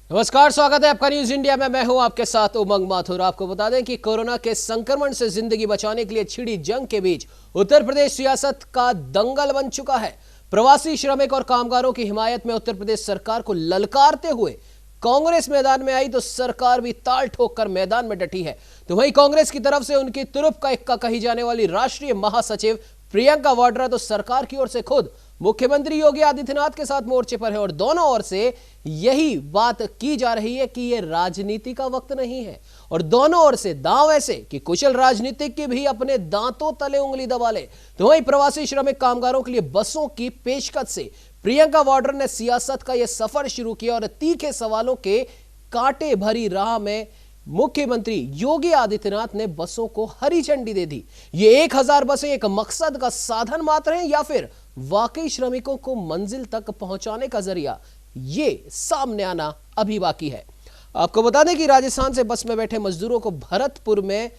नमस्कार, स्वागत है आपका न्यूज इंडिया में। मैं हूं आपके साथ उमंग माथुर। आपको बता दें कि कोरोना के संक्रमण से जिंदगी बचाने के लिए छिड़ी जंग के बीच उत्तर प्रदेश सियासत का दंगल बन चुका है। प्रवासी श्रमिक और कामगारों की हिमायत में उत्तर प्रदेश सरकार को ललकारते हुए कांग्रेस मैदान में आई तो सरकार भी ताल ठोक कर मैदान में डटी है। तो वहीं कांग्रेस की तरफ से उनकी तुरुप का इक्का कही जाने वाली राष्ट्रीय महासचिव प्रियंका वाड्रा तो सरकार की ओर से खुद मुख्यमंत्री योगी आदित्यनाथ के साथ मोर्चे पर है और दोनों ओर से यही बात की जा रही है कि यह राजनीति का वक्त नहीं है और दोनों ओर से दांव ऐसे कि कुशल राजनीतिज्ञ भी अपने दांतों तले उंगली दबा ले। तो वहीं प्रवासी श्रमिक कामगारों के लिए बसों की पेशकश से प्रियंका वाड्रा ने सियासत का यह सफर शुरू किया और तीखे सवालों के कांटे भरी राह में मुख्यमंत्री योगी आदित्यनाथ ने बसों को हरी झंडी दे दी। ये 1000 बसें एक मकसद का साधन मात्र हैं या फिर वाकई श्रमिकों को मंजिल तक पहुंचाने का जरिया, ये सामने आना अभी बाकी है। आपको बता दें कि राजस्थान से बस में बैठे मजदूरों को भरतपुर में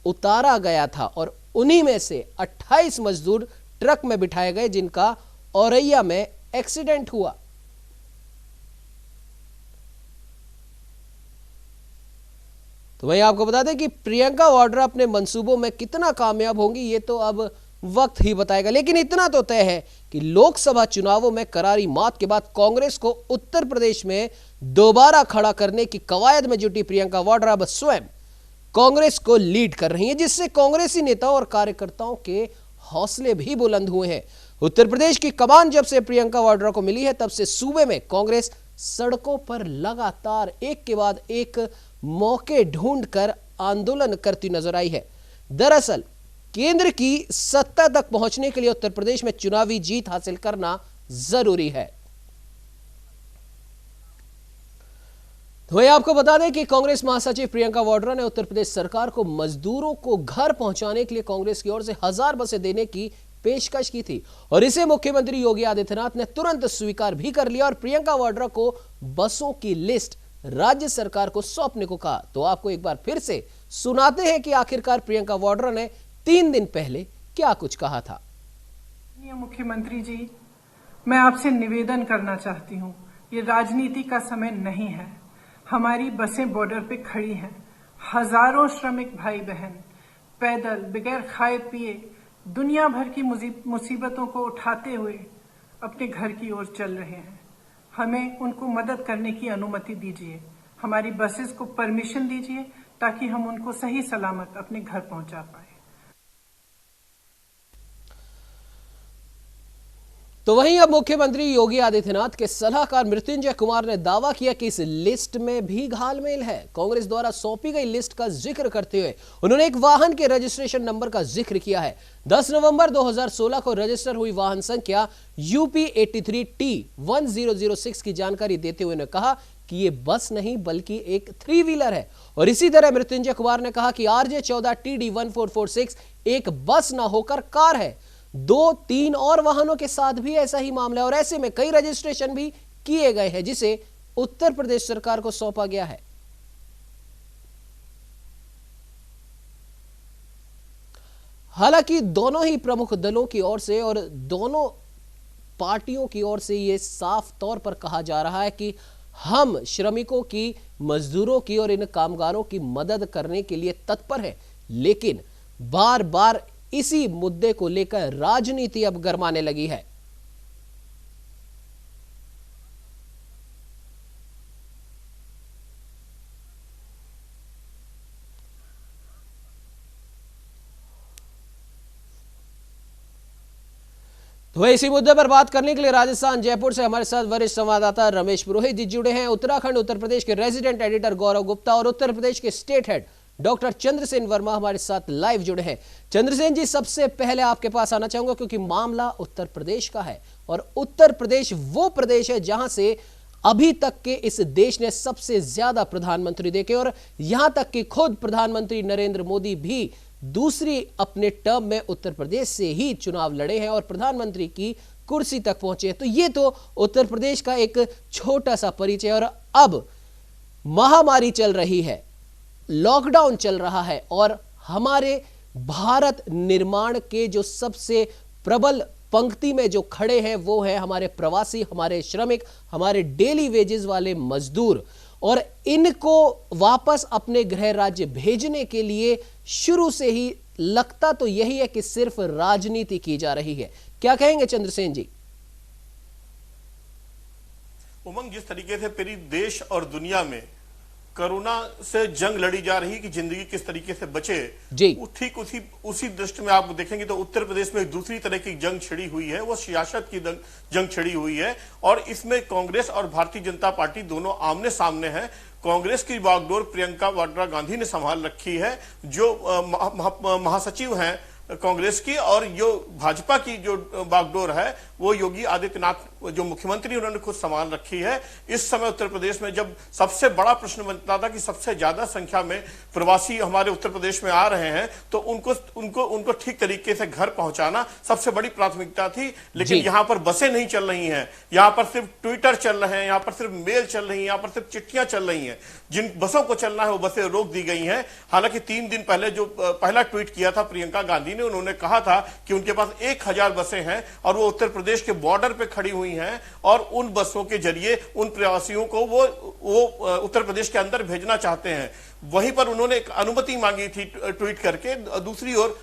उतारा गया था और उन्हीं में से 28 मजदूर ट्रक में बिठाए गए जिनका औरैया में एक्सीडेंट हुआ। तो वहीं आपको बता दें कि प्रियंका वाड्रा अपने मंसूबों में कितना कामयाब होंगी ये तो अब वक्त ही बताएगा, लेकिन इतना तो तय है कि लोकसभा चुनावों में करारी मात के बाद कांग्रेस को उत्तर प्रदेश में दोबारा खड़ा करने की कवायद में जुटी प्रियंका वाड्रा अब स्वयं कांग्रेस को लीड कर रही है, जिससे कांग्रेसी नेताओं और कार्यकर्ताओं के हौसले भी बुलंद हुए हैं। उत्तर प्रदेश की कमान जब से प्रियंका वाड्रा को मिली है तब से सूबे में कांग्रेस सड़कों पर लगातार एक के बाद एक मौके ढूंढकर आंदोलन करती नजर आई है। दरअसल केंद्र की सत्ता तक पहुंचने के लिए उत्तर प्रदेश में चुनावी जीत हासिल करना जरूरी है। तो आपको बता दें कि कांग्रेस महासचिव प्रियंका वाड्रा ने उत्तर प्रदेश सरकार को मजदूरों को घर पहुंचाने के लिए कांग्रेस की ओर से 1000 बसें देने की पेशकश की थी और इसे मुख्यमंत्री योगी आदित्यनाथ ने तुरंत स्वीकार भी कर लिया और प्रियंका वाड्रा को बसों की लिस्ट राज्य सरकार को सौंपने को कहा। तो आपको एक बार फिर से सुनाते हैं कि आखिरकार प्रियंका वाड्रा ने 3 दिन पहले क्या कुछ कहा था। मुख्यमंत्री जी, मैं आपसे निवेदन करना चाहती हूँ, ये राजनीति का समय नहीं है। हमारी बसें बॉर्डर पे खड़ी हैं, हजारों श्रमिक भाई बहन पैदल बगैर खाए पिए दुनिया भर की मुसीबतों को उठाते हुए अपने घर की ओर चल रहे हैं। हमें उनको मदद करने की अनुमति दीजिए, हमारी बसेस को परमिशन दीजिए ताकि हम उनको सही सलामत अपने घर पहुंचा पाए। तो वहीं अब मुख्यमंत्री योगी आदित्यनाथ के सलाहकार मृत्युंजय कुमार ने दावा किया कि इस लिस्ट में भी घालमेल है। कांग्रेस द्वारा सौंपी गई लिस्ट का जिक्र करते हुए उन्होंने एक वाहन के रजिस्ट्रेशन नंबर का जिक्र किया है। 10 नवंबर 2016 को रजिस्टर हुई वाहन संख्या UP 83T1006 की जानकारी देते हुए उन्होंने कहा कि ये बस नहीं बल्कि एक 3 व्हीलर है। और इसी तरह मृत्युंजय कुमार ने कहा कि RJ 14 TD1446 एक बस ना होकर कार है। 2-3 और वाहनों के साथ भी ऐसा ही मामला है और ऐसे में कई रजिस्ट्रेशन भी किए गए हैं जिसे उत्तर प्रदेश सरकार को सौंपा गया है। हालांकि दोनों ही प्रमुख दलों की ओर से और दोनों पार्टियों की ओर से यह साफ तौर पर कहा जा रहा है कि हम श्रमिकों की, मजदूरों की और इन कामगारों की मदद करने के लिए तत्पर हैं, लेकिन बार बार इसी मुद्दे को लेकर राजनीति अब गरमाने लगी है। तो इसी मुद्दे पर बात करने के लिए राजस्थान जयपुर से हमारे साथ वरिष्ठ संवाददाता रमेश पुरोहित जी जुड़े हैं। उत्तराखंड उत्तर प्रदेश के रेजिडेंट एडिटर गौरव गुप्ता और उत्तर प्रदेश के state head doctor Chandrasen Verma हमारे साथ लाइव जुड़े हैं। चंद्रसेन जी, सबसे पहले आपके पास आना चाहूंगा क्योंकि मामला उत्तर प्रदेश का है और उत्तर प्रदेश वो प्रदेश है जहां से अभी तक के इस देश ने सबसे ज्यादा प्रधानमंत्री देखे और यहां तक कि खुद प्रधानमंत्री नरेंद्र मोदी भी दूसरी अपने टर्म में उत्तर प्रदेश से ही चुनाव लड़े हैं और प्रधानमंत्री की कुर्सी तक पहुंचे हैं। तो ये तो उत्तर प्रदेश का एक छोटा सा परिचय। और अब महामारी चल रही है, लॉकडाउन चल रहा है और हमारे भारत निर्माण के जो सबसे प्रबल पंक्ति में जो खड़े हैं वो है हमारे प्रवासी, हमारे श्रमिक, हमारे डेली वेजेस वाले मजदूर। और इनको वापस अपने गृह राज्य भेजने के लिए शुरू से ही लगता तो यही है कि सिर्फ राजनीति की जा रही है। क्या कहेंगे चंद्रसेन जी? उमंग, जिस तरीके से पूरी देश और दुनिया में कोरोना से जंग लड़ी जा रही है कि जिंदगी किस तरीके से बचे जी, ठीक उसी दृष्टि में आप देखेंगे तो उत्तर प्रदेश में एक दूसरी तरह की जंग छिड़ी हुई है, वो सियासत की जंग छिड़ी हुई है और इसमें कांग्रेस और भारतीय जनता पार्टी दोनों आमने सामने हैं। कांग्रेस की बागडोर प्रियंका वाड्रा गांधी ने संभाल रखी है, जो महासचिव हैं कांग्रेस की, और जो भाजपा की जो बागडोर है वो योगी आदित्यनाथ जो मुख्यमंत्री उन्होंने खुद संभाल रखी है। इस समय उत्तर प्रदेश में जब सबसे बड़ा प्रश्न बनता था कि सबसे ज्यादा संख्या में प्रवासी हमारे उत्तर प्रदेश में आ रहे हैं तो उनको ठीक तरीके से घर पहुंचाना सबसे बड़ी प्राथमिकता थी। लेकिन यहां पर बसें नहीं चल रही हैं, यहां पर सिर्फ ट्विटर चल रहे हैं, यहां पर सिर्फ मेल चल रही है, यहां पर सिर्फ चिट्ठियां चल रही हैं। जिन बसों को चलना है वो बसें रोक दी गई हैं। हालांकि 3 दिन पहले जो पहला ट्वीट किया था प्रियंका गांधी ने, उन्होंने कहा था कि उनके पास 1000 बसें हैं और वो उत्तर प्रदेश के बॉर्डर पे खड़ी हुई हैं और उन बसों के जरिए उन प्रवासियों को वो उत्तर प्रदेश के अंदर भेजना चाहते हैं। वहीं पर उन्होंने एक अनुमति मांगी थी ट्वीट करके। दूसरी ओर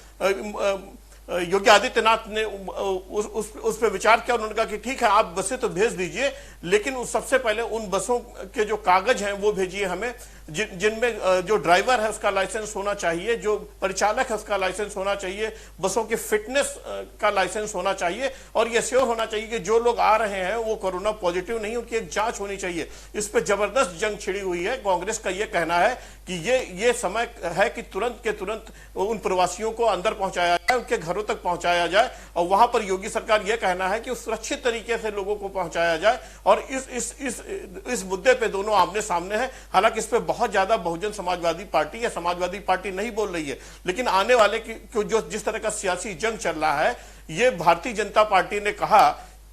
योगी आदित्यनाथ ने उस पर विचार किया। उन्होंने कहा कि ठीक है, आप बसें तो भेज दीजिए, लेकिन सबसे पहले उन बसों के जो कागज हैं वो भेजिए हमें, जिनमें जो ड्राइवर है उसका लाइसेंस होना चाहिए, जो परिचालक है उसका लाइसेंस होना चाहिए, बसों की फिटनेस का लाइसेंस होना चाहिए और यह श्योर होना चाहिए कि जो लोग आ रहे हैं वो कोरोना पॉजिटिव नहीं, उनकी एक जांच होनी चाहिए। इस पर जबरदस्त जंग छिड़ी हुई है। कांग्रेस का यह कहना है कि ये समय है कि तुरंत के तुरंत उन प्रवासियों को अंदर पहुंचाया जाए, उनके घरों तक पहुंचाया जाए और वहां पर योगी सरकार यह कहना है कि सुरक्षित तरीके से लोगों को पहुंचाया जाए। और इस मुद्दे पे दोनों आमने सामने हैं। हालांकि इस पे बहुत ज्यादा बहुजन समाजवादी पार्टी या समाजवादी पार्टी नहीं बोल रही है, लेकिन आने वाले की जो जिस तरह का सियासी जंग चल रहा है, ये भारतीय जनता पार्टी ने कहा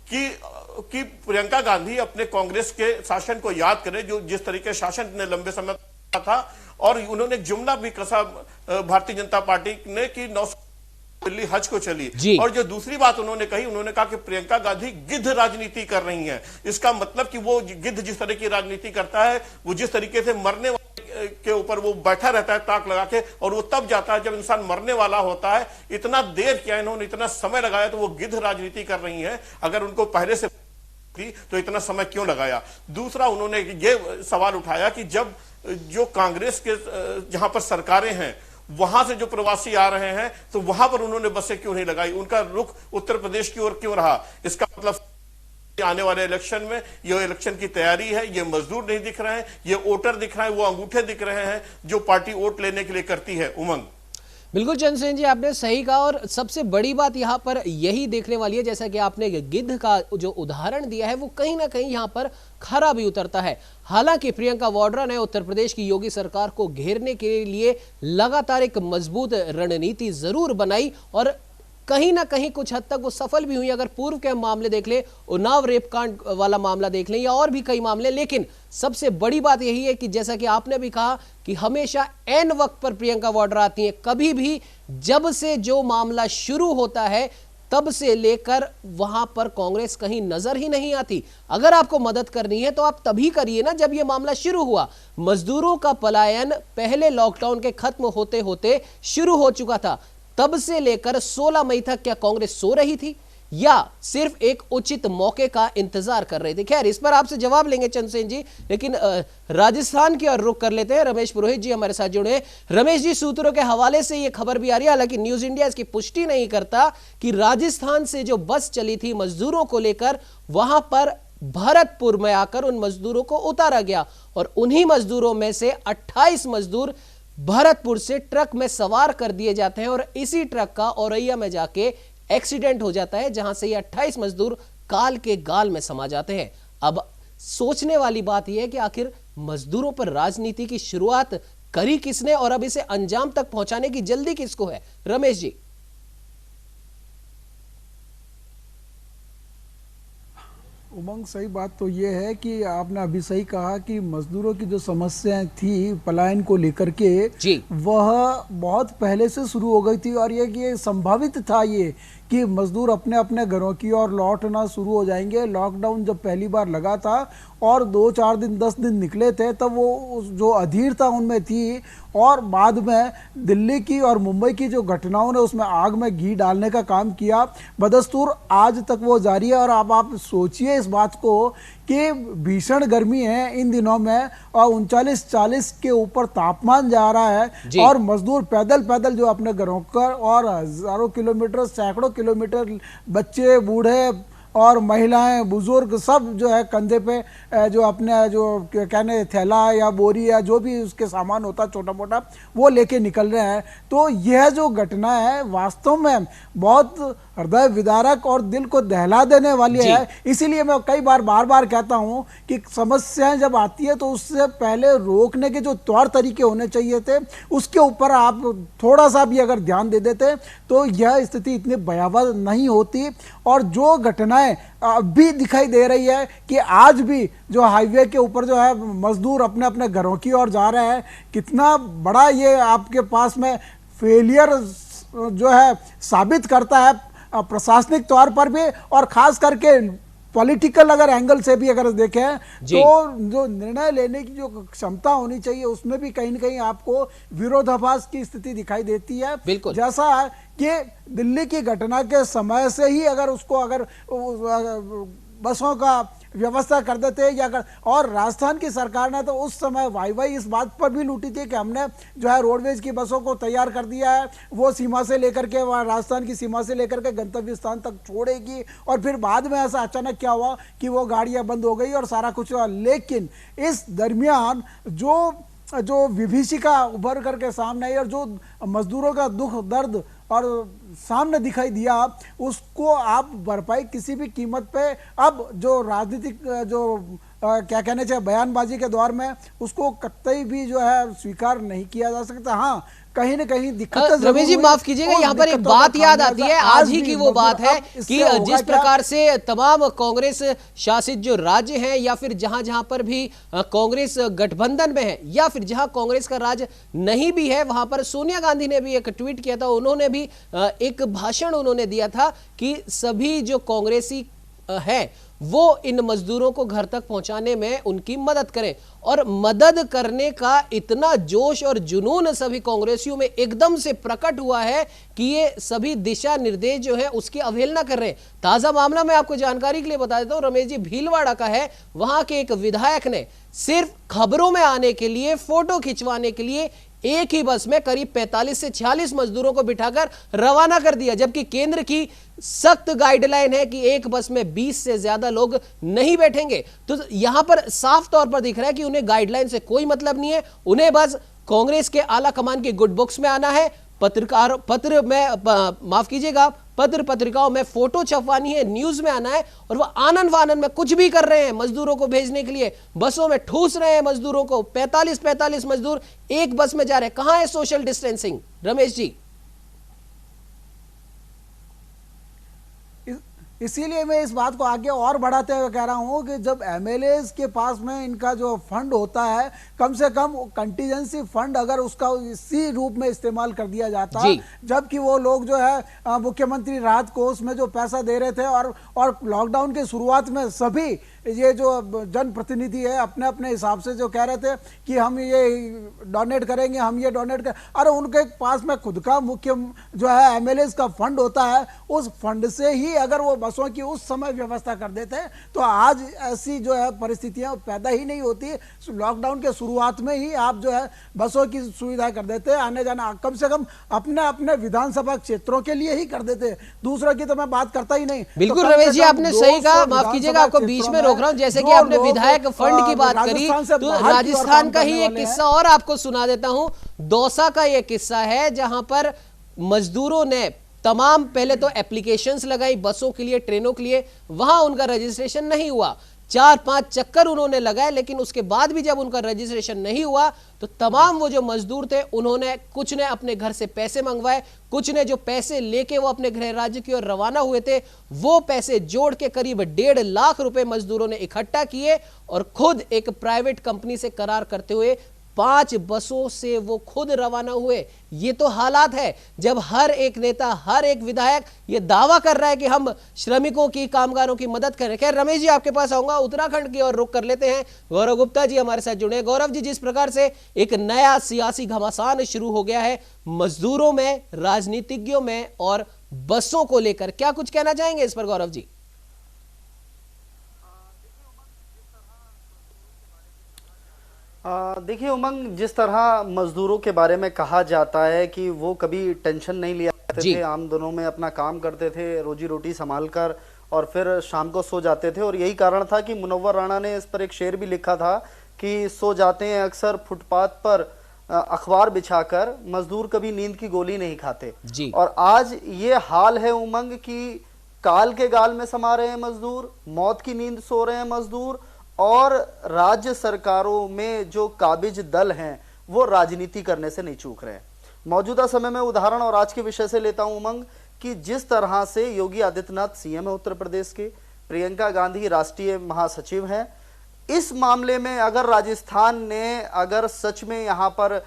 कि प्रियंका गांधी अपने कांग्रेस के शासन को याद करें, जो जिस तरीके शासन ने लंबे समय था। और उन्होंने जुमला भी कसा भारतीय जनता पार्टी ने कि 9 दिल्ली हज को चली। और जो दूसरी बात उन्होंने कही, उन्होंने कहा कि प्रियंका गांधी गिद्ध राजनीति कर रही हैं। इसका मतलब कि वो गिद्ध जिस तरह की राजनीति करता है, वो जिस तरीके से मरने वाले के ऊपर वो बैठा रहता है ताक लगा के, और वो तब जाता है जब इंसान मरने वाला होता है। इतना देर किया इन्होंने, इतना समय लगाया, तो वो गिद्ध राजनीति कर रही है। अगर उनको पहले से थी तो इतना समय क्यों लगाया? दूसरा, उन्होंने ये सवाल उठाया कि जब जो कांग्रेस के जहां पर सरकारें हैं वहां से जो प्रवासी आ रहे हैं तो वहां पर उन्होंने बसें क्यों नहीं लगाई, उनका रुख उत्तर प्रदेश की ओर क्यों रहा? इसका मतलब आने वाले इलेक्शन में ये इलेक्शन की तैयारी है। ये मजदूर नहीं दिख रहे हैं, ये वोटर दिख रहे हैं, वो अंगूठे दिख रहे हैं जो पार्टी वोट लेने के लिए करती है। उमंग, बिल्कुल चंद्रसेन जी, आपने सही कहा और सबसे बड़ी बात यहां पर यही देखने वाली है, जैसा कि आपने गिद्ध का जो उदाहरण दिया है वो कहीं ना कहीं यहां पर खरा भी उतरता है। हालांकि प्रियंका वाड्रा ने उत्तर प्रदेश की योगी सरकार को घेरने के लिए लगातार एक मजबूत रणनीति जरूर बनाई और कहीं ना कहीं कुछ हद तक वो सफल भी हुई। अगर पूर्व के मामले देख ले, उन्नाव रेप कांड वाला मामला देख लें या और भी कई मामले, लेकिन सबसे बड़ी बात यही है कि जैसा कि आपने भी कहा कि हमेशा एन वक्त पर प्रियंका वाड्रा आती हैं। कभी भी जब से जो मामला शुरू होता है तब से लेकर वहां पर कांग्रेस कहीं नजर ही नहीं आती। अगर आपको मदद करनी है तो आप तभी करिए ना जब यह मामला शुरू हुआ। मजदूरों का पलायन पहले लॉकडाउन के खत्म होते होते शुरू हो चुका था। तब से लेकर 16 मई तक क्या कांग्रेस सो रही थी या सिर्फ एक उचित मौके का इंतजार कर रही थी? खैर, इस पर आपसे जवाब लेंगे चंद्रसेन जी, लेकिन राजस्थान की ओर रुख कर लेते हैं। रमेश पुरोहित जी हमारे साथ जुड़े हैं। रमेश जी, सूत्रों के हवाले से यह खबर भी आ रही है, हालांकि न्यूज इंडिया इसकी पुष्टि नहीं करता, कि राजस्थान से जो बस चली थी मजदूरों को लेकर, वहां पर भरतपुर में आकर उन मजदूरों को उतारा गया और उन्हीं मजदूरों में से 28 मजदूर भरतपुर से ट्रक में सवार कर दिए जाते हैं और इसी ट्रक का औरैया में जाके एक्सीडेंट हो जाता है, जहां से ये 28 मजदूर काल के गाल में समा जाते हैं। अब सोचने वाली बात यह है कि आखिर मजदूरों पर राजनीति की शुरुआत करी किसने और अब इसे अंजाम तक पहुंचाने की जल्दी किसको है? रमेश जी। उमंग, सही बात तो ये है कि आपने अभी सही कहा कि मजदूरों की जो समस्याएं थी पलायन को लेकर के जी, वह बहुत पहले से शुरू हो गई थी और ये संभावित था ये कि मजदूर अपने अपने घरों की ओर लौटना शुरू हो जाएंगे। लॉकडाउन जब पहली बार लगा था और 2-4 दिन 10 दिन निकले थे तब वो जो अधीरता उनमें थी और बाद में दिल्ली की और मुंबई की जो घटनाओं ने उसमें आग में घी डालने का काम किया। बदस्तूर आज तक वो जारी है। और अब आप सोचिए इस बात को कि भीषण गर्मी है इन दिनों में और 39-40 के ऊपर तापमान जा रहा है और मजदूर पैदल पैदल जो अपने घरों का और हजारों किलोमीटर सैकड़ों किलोमीटर बच्चे बूढ़े और महिलाएं बुजुर्ग सब जो है कंधे पे जो अपने जो कहने थैला या बोरी या जो भी उसके सामान होता छोटा मोटा वो लेके निकल रहे हैं। तो यह जो घटना है वास्तव में बहुत हृदय विदारक और दिल को दहला देने वाली है। इसीलिए मैं कई बार बार बार कहता हूं कि समस्याएं जब आती है तो उससे पहले रोकने के जो तौर तरीके होने चाहिए थे उसके ऊपर आप थोड़ा सा भी अगर ध्यान दे देते तो यह स्थिति इतनी भयावह नहीं होती। और जो घटनाएं अभी दिखाई दे रही है कि आज भी जो हाईवे के ऊपर जो है मजदूर अपने अपने घरों की ओर जा रहे हैं, कितना बड़ा ये आपके पास में फेलियर जो है साबित करता है प्रशासनिक तौर पर भी और खास करके पॉलिटिकल अगर एंगल से भी अगर देखें तो जो निर्णय लेने की जो क्षमता होनी चाहिए उसमें भी कहीं न कहीं आपको विरोधाभास की स्थिति दिखाई देती है। जैसा कि दिल्ली की घटना के समय से ही अगर उसको अगर बसों का व्यवस्था कर देते या अगर और राजस्थान की सरकार ने तो उस समय वाई इस बात पर भी लूटी थी कि हमने जो है रोडवेज की बसों को तैयार कर दिया है, वो सीमा से लेकर के वहाँ राजस्थान की सीमा से लेकर के गंतव्य स्थान तक छोड़ेगी। और फिर बाद में ऐसा अचानक क्या हुआ कि वो गाड़ियाँ बंद हो गई और सारा कुछ हुआ। लेकिन इस दरमियान जो विभीषिका उभर करके सामने आई और जो मजदूरों का दुख दर्द और सामने दिखाई दिया उसको आप भरपाई किसी भी कीमत पे अब जो राजनीतिक जो क्या कहने चाहिए बयानबाजी के दौर में उसको कतई भी जो है स्वीकार नहीं किया जा सकता। हाँ, कहीं न कहीं दिक्कत रमेश जी माफ कीजिएगा, यहाँ पर एक बात याद आती है, आज ही की वो बात है कि जिस प्रकार से तमाम कांग्रेस शासित जो राज्य हैं या फिर जहां जहां पर भी कांग्रेस गठबंधन में है या फिर जहां कांग्रेस का राज नहीं भी है वहां पर सोनिया गांधी ने भी एक ट्वीट किया था, उन्होंने भी एक भाषण उन्होंने दिया था कि सभी जो कांग्रेसी है वो इन मजदूरों को घर तक पहुंचाने में उनकी मदद करें। और मदद करने का इतना जोश और जुनून सभी कांग्रेसियों में एकदम से प्रकट हुआ है कि ये सभी दिशा निर्देश जो है उसकी अवहेलना कर रहे हैं। ताजा मामला मैं आपको जानकारी के लिए बता देता हूं, रमेश जी भीलवाड़ा का है। वहां के एक विधायक ने सिर्फ खबरों में आने के लिए, फोटो खिंचवाने के लिए एक ही बस में करीब 45 से 46 मजदूरों को बिठाकर रवाना कर दिया, जबकि केंद्र की सख्त गाइडलाइन है कि एक बस में 20 से ज्यादा लोग नहीं बैठेंगे। तो यहां पर साफ तौर पर दिख रहा है कि उन्हें गाइडलाइन से कोई मतलब नहीं है, उन्हें बस कांग्रेस के आला कमान की गुड बुक्स में आना है, पत्र पत्रिकाओं में फोटो छपवानी है, न्यूज में आना है और वह आनंद फानंद में कुछ भी कर रहे हैं मजदूरों को भेजने के लिए। बसों में ठूस रहे हैं मजदूरों को, 45 मजदूर एक बस में जा रहे हैं। कहां है सोशल डिस्टेंसिंग रमेश जी? इसीलिए मैं इस बात को आगे और बढ़ाते हुए कह रहा हूं कि जब एमएलएज के पास में इनका जो फंड होता है, कम से कम कंटीजेंसी फंड अगर उसका इसी रूप में इस्तेमाल कर दिया जाता, जबकि वो लोग जो है मुख्यमंत्री राहत कोष में जो पैसा दे रहे थे और लॉकडाउन के शुरुआत में सभी ये जो जनप्रतिनिधि है अपने अपने हिसाब से जो कह रहे थे कि हम ये डोनेट करेंगे, हम ये डोनेट करें, अरे उनके पास में खुद का मुख्य जो है एमएलएज का फंड होता है, उस फंड से ही अगर वो बसों की उस समय व्यवस्था कर देते तो आज ऐसी जो है परिस्थितियां पैदा ही नहीं होती। लॉकडाउन के शुरुआत में ही आप जो है बसों की सुविधा कर देते, आने जाना कम से कम अपने अपने विधानसभा क्षेत्रों के लिए ही कर देते, दूसरों की तो मैं बात करता ही नहीं। बिल्कुल रमेश जी आपने सही कहा, माफ कीजिएगा आपको बीच में रोक रहा हूँ, जैसे कि जो आपने लोग, विधायक फंड की बात करी, राजस्थान से तो बाहर की ओर राजस्थान काम का ही करने एक वाले हैं। किस्सा और आपको सुना देता हूं। दौसा का ये किस्सा है जहां पर मजदूरों ने तमाम पहले तो एप्लीकेशंस लगाई बसों के लिए, ट्रेनों के लिए, वहां उनका रजिस्ट्रेशन नहीं हुआ। 4-5 चक्कर उन्होंने लगाए, लेकिन उसके बाद भी जब उनका रजिस्ट्रेशन नहीं हुआ तो तमाम वो जो मजदूर थे, उन्होंने कुछ ने अपने घर से पैसे मंगवाए, कुछ ने जो पैसे लेके वो अपने गृह राज्य की ओर रवाना हुए थे, वो पैसे जोड़ के करीब 1.5 लाख रुपए मजदूरों ने इकट्ठा किए और खुद एक प्राइवेट कंपनी से करार करते हुए 5 बसों से वो खुद रवाना हुए। ये तो हालात है जब हर एक नेता, हर एक विधायक ये दावा कर रहा है कि हम श्रमिकों की, कामगारों की मदद करें। खैर रमेश जी, आपके पास आऊंगा, उत्तराखंड की ओर रुख कर लेते हैं। गौरव गुप्ता जी हमारे साथ जुड़े। गौरव जी, जिस प्रकार से एक नया सियासी घमासान शुरू हो गया है मजदूरों में, राजनीतिज्ञों में और बसों को लेकर, क्या कुछ कहना चाहेंगे इस पर गौरव जी? देखिए उमंग, जिस तरह मजदूरों के बारे में कहा जाता है कि वो कभी टेंशन नहीं लिया करते थे, आम दिनों में अपना काम करते थे, रोजी रोटी संभाल कर, और फिर शाम को सो जाते थे। और यही कारण था कि मुनव्वर राणा ने इस पर एक शेर भी लिखा था कि सो जाते हैं अक्सर फुटपाथ पर अखबार बिछाकर, मजदूर कभी नींद की गोली नहीं खाते जी। और आज ये हाल है उमंग कि काल के गाल में समा रहे हैं मजदूर, मौत की नींद सो रहे हैं मजदूर, और राज्य सरकारों में जो काबिज दल हैं वो राजनीति करने से नहीं चूक रहे हैं। मौजूदा समय में उदाहरण और आज के विषय से लेता हूं उमंग कि जिस तरह से योगी आदित्यनाथ सीएम है उत्तर प्रदेश के, प्रियंका गांधी राष्ट्रीय महासचिव हैं, इस मामले में अगर राजस्थान ने अगर सच में यहाँ पर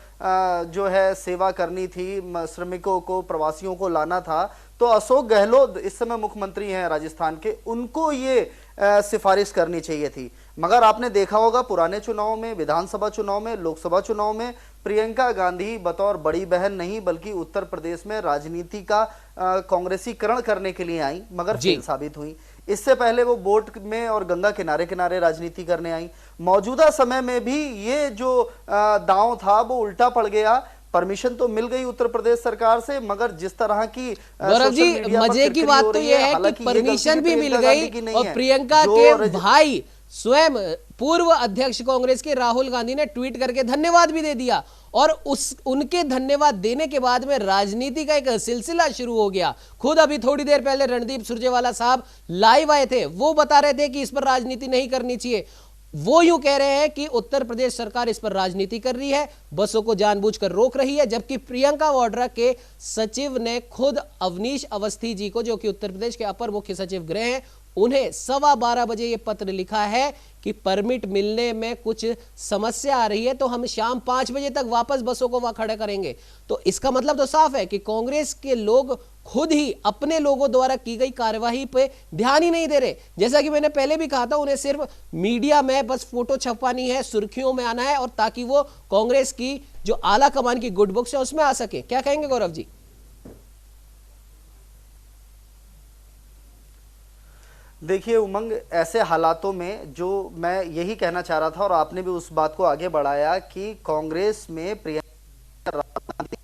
जो है सेवा करनी थी, श्रमिकों को, प्रवासियों को लाना था, तो अशोक गहलोत इस समय मुख्यमंत्री हैं राजस्थान के, उनको ये सिफारिश करनी चाहिए थी। मगर आपने देखा होगा पुराने चुनाव में, विधानसभा चुनाव में, लोकसभा चुनाव में प्रियंका गांधी बतौर बड़ी बहन नहीं बल्कि उत्तर प्रदेश में राजनीति का कांग्रेसीकरण करने के लिए आई, मगर फेल साबित हुई। इससे पहले वो बोट में और गंगा किनारे किनारे राजनीति करने आई। मौजूदा समय में भी ये जो दांव था वो उल्टा पड़ गया। परमिशन तो मिल गई उत्तर प्रदेश सरकार से, मगर जिस तरह की गौरव जी, मजे की बात तो यह है कि परमिशन भी मिल गई और प्रियंका के भाई स्वयं पूर्व अध्यक्ष कांग्रेस के राहुल गांधी ने ट्वीट करके धन्यवाद भी दे दिया, और उनके धन्यवाद देने के बाद में राजनीति का एक सिलसिला शुरू हो गया। खुद अभी थोड़ी देर पहले रणदीप सुरजेवाला साहब लाइव आए थे, वो बता रहे थे कि इस पर राजनीति नहीं करनी चाहिए। वो यूं कह रहे हैं कि उत्तर प्रदेश सरकार इस पर राजनीति कर रही है, बसों को जानबूझकर रोक रही है, जबकि प्रियंका वाड्रा के सचिव ने खुद अवनीश अवस्थी जी को, जो कि उत्तर प्रदेश के अपर मुख्य सचिव गृह हैं, उन्हें 12:15 बजे ये पत्र लिखा है कि परमिट मिलने में कुछ समस्या आ रही है, तो हम शाम 5 बजे तक वापस बसों को वहां खड़ा करेंगे। तो इसका मतलब तो साफ है कि कांग्रेस के लोग खुद ही अपने लोगों द्वारा की गई कार्यवाही पे ध्यान ही नहीं दे रहे। जैसा कि मैंने पहले भी कहा था, उन्हें सिर्फ मीडिया में बस फोटो छपवानी है, सुर्खियों में आना है, और ताकि वो कांग्रेस की जो आला कमान की गुड बुक्स है उसमें आ सके। क्या कहेंगे गौरव जी? देखिए उमंग, ऐसे हालातों में जो मैं यही कहना चाह रहा था और आपने भी उस बात को आगे बढ़ाया कि कांग्रेस में प्रियंका राहुल गांधी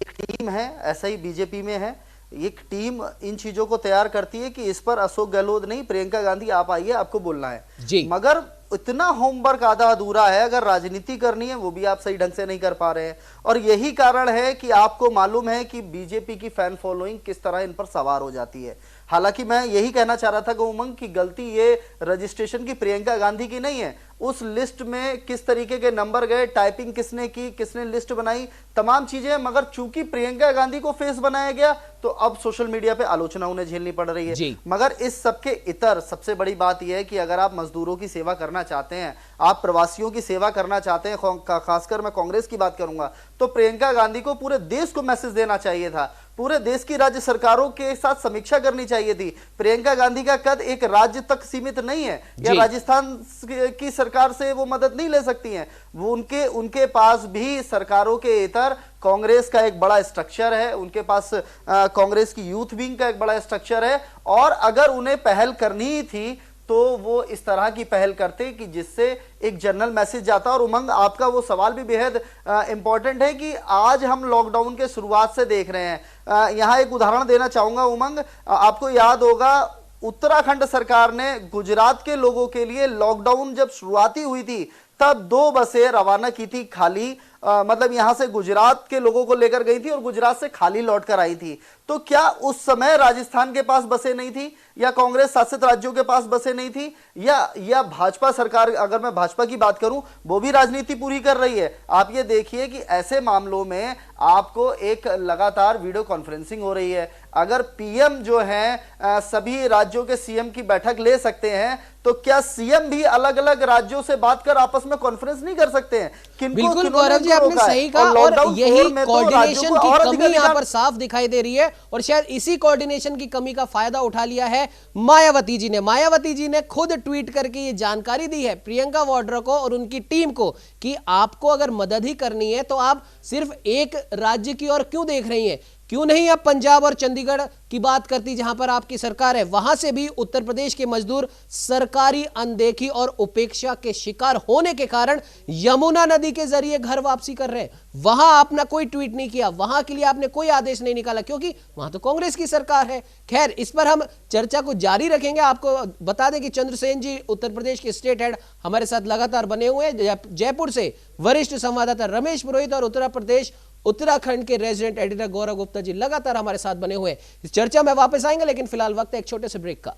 एक टीम है, ऐसा ही बीजेपी में है, एक टीम इन चीजों को तैयार करती है कि इस पर अशोक गहलोत नहीं, प्रियंका गांधी आप आइए, आपको बोलना है जी। मगर इतना होमवर्क आधा अधूरा है, अगर राजनीति करनी है वो भी आप सही ढंग से नहीं कर पा रहे हैं। और यही कारण है कि आपको मालूम है कि बीजेपी की फैन फॉलोइंग किस तरह इन पर सवार हो जाती है। हालांकि मैं यही कहना चाह रहा था कि उमंग की गलती ये रजिस्ट्रेशन की प्रियंका गांधी की नहीं है, उस लिस्ट में किस तरीके के नंबर गए, टाइपिंग किसने की, किसने लिस्ट बनाई, तमाम चीजें, मगर चूंकि प्रियंका गांधी को फेस बनाया गया तो अब सोशल मीडिया पे आलोचना उन्हें झेलनी पड़ रही है। मगर इस सबके इतर सबसे बड़ी बात यह है कि अगर आप मजदूरों की सेवा करना चाहते हैं, आप प्रवासियों की सेवा करना चाहते हैं, खासकर मैं कांग्रेस की बात करूंगा, तो प्रियंका गांधी को पूरे देश को मैसेज देना चाहिए था, पूरे देश की राज्य सरकारों के साथ समीक्षा करनी चाहिए थी। प्रियंका गांधी का कद एक राज्य तक सीमित नहीं है, या राजस्थान की सरकार से वो मदद नहीं ले सकती हैं, वो उनके पास भी सरकारों के इतर कांग्रेस का एक बड़ा स्ट्रक्चर है, उनके पास कांग्रेस की यूथ विंग का एक बड़ा स्ट्रक्चर है, और अगर उन्हें पहल करनी ही थी तो वो इस तरह की पहल करते कि जिससे एक जनरल मैसेज जाता। और उमंग, आपका वो सवाल भी बेहद इंपॉर्टेंट है कि आज हम लॉकडाउन के शुरुआत से देख रहे हैं। यहाँ एक उदाहरण देना चाहूंगा उमंग, आपको याद होगा उत्तराखंड सरकार ने गुजरात के लोगों के लिए लॉकडाउन जब शुरुआती हुई थी तब 2 बसें रवाना की थी खाली, मतलब यहां से गुजरात के लोगों को लेकर गई थी और गुजरात से खाली लौट कर आई थी। तो क्या उस समय राजस्थान के पास बसें नहीं थी, या कांग्रेस शासित राज्यों के पास बसें नहीं थी, या भाजपा सरकार, अगर मैं भाजपा की बात करूं, वो भी राजनीति पूरी कर रही है? आप ये देखिए कि ऐसे मामलों में आपको एक लगातार वीडियो कॉन्फ्रेंसिंग हो रही है। अगर पीएम जो है सभी राज्यों के सीएम की बैठक ले सकते हैं, तो क्या सीएम भी अलग अलग राज्यों से बात कर आपस में कॉन्फ्रेंस नहीं कर सकते हैं? बिल्कुल गौरव जी, आपने सही कहा, और यही कोऑर्डिनेशन की कमी यहां पर साफ दिखाई दे रही है, और शायद इसी कोऑर्डिनेशन की कमी का फायदा उठा लिया है मायावती जी ने। मायावती जी ने खुद ट्वीट करके ये जानकारी दी है प्रियंका वाड्रा को और उनकी टीम को कि आपको अगर मदद ही करनी है तो आप सिर्फ एक राज्य की ओर क्यों देख रही हैं, क्यों नहीं आप पंजाब और चंडीगढ़ की बात करती जहां पर आपकी सरकार है। वहां से भी उत्तर प्रदेश के मजदूर सरकारी अनदेखी और उपेक्षा के शिकार होने के कारण यमुना नदी के जरिए घर वापसी कर रहे हैं। वहां आपने कोई ट्वीट नहीं किया, वहां के लिए आपने कोई आदेश नहीं निकाला, क्योंकि वहां तो कांग्रेस की सरकार है। खैर, इस पर हम चर्चा को जारी रखेंगे। आपको बता दें कि चंद्रसेन जी उत्तर प्रदेश के स्टेट हेड हमारे साथ लगातार बने हुए हैं। जयपुर से वरिष्ठ संवाददाता रमेश पुरोहित और उत्तराखंड के रेजिडेंट एडिटर गौरव गुप्ता जी लगातार हमारे साथ बने हुए हैं। इस चर्चा में वापस आएंगे, लेकिन फिलहाल वक्त है एक छोटे से ब्रेक का।